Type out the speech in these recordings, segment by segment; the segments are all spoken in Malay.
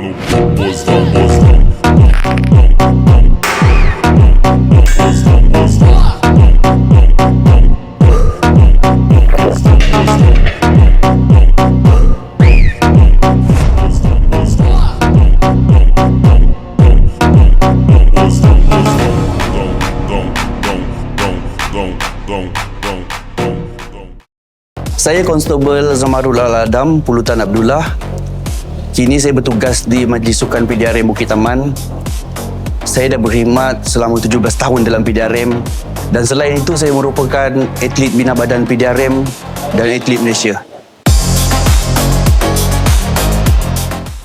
Saya Konstebel Zamarul Al-Adam, Pulutan Abdullah. Kini saya bertugas di Majlis Sukan PDRM Bukit Taman. Saya dah berkhidmat selama 17 tahun dalam PDRM dan selain itu saya merupakan atlet Bina Badan PDRM dan atlet Malaysia.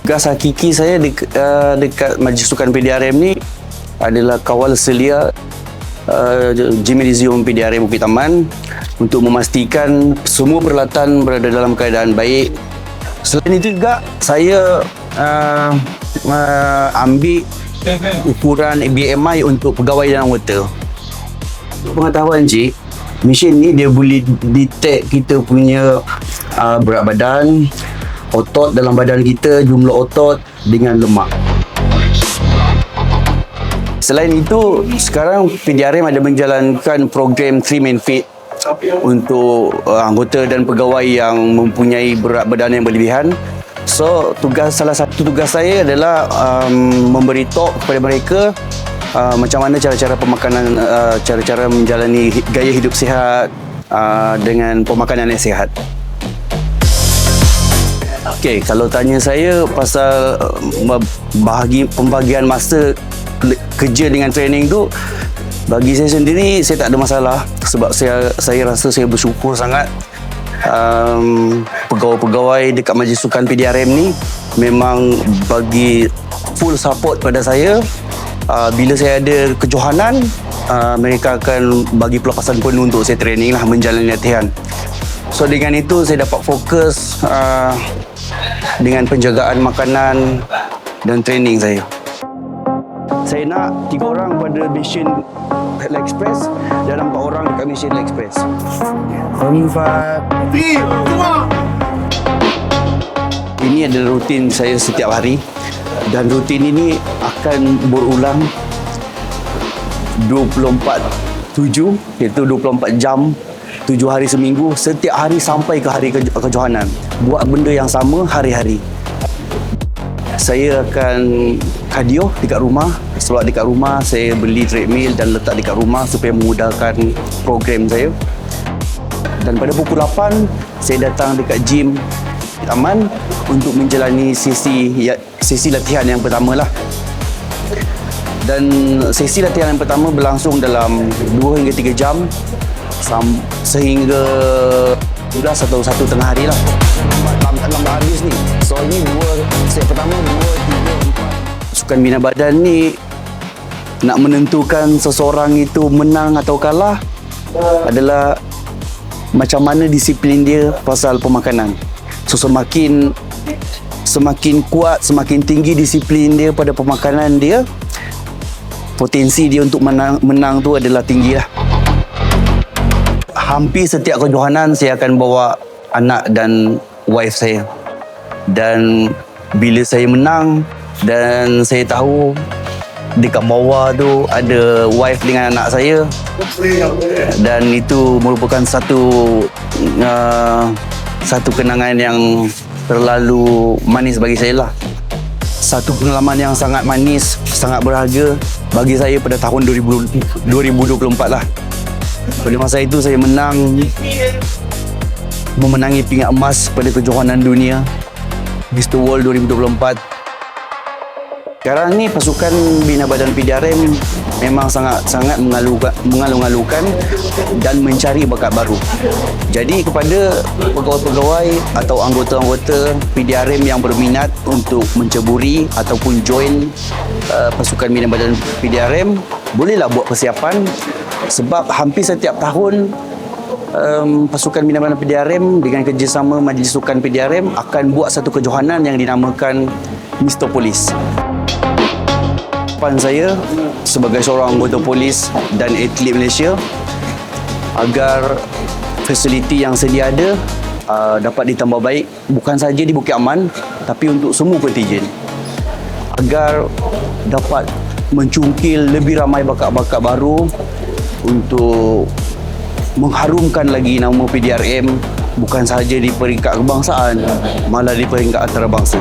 Tugas hakiki saya dekat Majlis Sukan PDRM ni adalah kawal selia Gimnasium PDRM Bukit Taman untuk memastikan semua peralatan berada dalam keadaan baik. Selain itu juga saya ambil ukuran BMI untuk pegawai dan anggota. Untuk pengetahuan cik, mesin ni dia boleh detect kita punya berat badan, otot dalam badan kita, jumlah otot dengan lemak. Selain itu, sekarang PDRM ada menjalankan program 3 Man Fit untuk anggota dan pegawai yang mempunyai berat badan yang berlebihan. So, salah satu tugas saya adalah memberi talk kepada mereka macam mana cara-cara pemakanan, cara-cara menjalani gaya hidup sihat dengan pemakanan yang sihat. Okey, kalau tanya saya pasal pembahagian masa kerja dengan training tu, bagi saya sendiri saya tak ada masalah sebab saya rasa saya bersyukur sangat. Pegawai-pegawai dekat Majlis Sukan PDRM ni memang bagi full support pada saya. Bila saya ada kejohanan, mereka akan bagi pelepasan penuh untuk saya training lah, menjalani latihan. So dengan itu saya dapat fokus dengan penjagaan makanan dan training saya. Saya nak 3 orang pada mesin leg press dan 4 orang dekat mesin leg press. 4, 3, 2. Ini adalah rutin saya setiap hari dan rutin ini akan berulang 24/7, iaitu 24 jam 7 hari seminggu, setiap hari sampai ke hari kejohanan. Buat benda yang sama hari-hari. Saya akan cardio dekat rumah. Sebab dekat rumah saya beli treadmill dan letak dekat rumah supaya memudahkan program saya. Dan pada pukul 8 saya datang dekat gym taman untuk menjalani sesi latihan yang pertama lah. Dan sesi latihan yang pertama berlangsung dalam 2 hingga 3 jam sehingga 12 atau 1 tengah hari lah. Lambat habis ni. So ini set pertama 2, 3, 4. Sukan bina badan ni nak menentukan seseorang itu menang atau kalah adalah macam mana disiplin dia pasal pemakanan. So semakin kuat, semakin tinggi disiplin dia pada pemakanan dia, potensi dia untuk menang tu adalah tinggi lah. Hampir setiap kejohanan saya akan bawa anak dan wife saya. Dan bila saya menang dan saya tahu dekat bawah tu ada wife dengan anak saya, dan itu merupakan satu kenangan yang terlalu manis bagi saya lah. Satu pengalaman yang sangat manis, sangat berharga bagi saya pada tahun 2024 lah. Pada masa itu saya memenangi pingat emas pada kejohanan dunia Mr. World 2024. Sekarang ni pasukan bina badan PDRM memang sangat mengalu-alukan dan mencari bakat baru. Jadi kepada pegawai-pegawai atau anggota-anggota PDRM yang berminat untuk menceburi ataupun join pasukan bina badan PDRM, bolehlah buat persiapan sebab hampir setiap tahun pasukan bina badan PDRM dengan kerjasama Majlis Sukan PDRM akan buat satu kejohanan yang dinamakan Mr. Polis. Harapan saya sebagai seorang anggota polis dan atlet Malaysia agar fasiliti yang sedia ada dapat ditambah baik, bukan saja di Bukit Aman tapi untuk semua kontijen. agar dapat mencungkil lebih ramai bakat-bakat baru untuk mengharumkan lagi nama PDRM bukan sahaja di peringkat kebangsaan, malah di peringkat antarabangsa.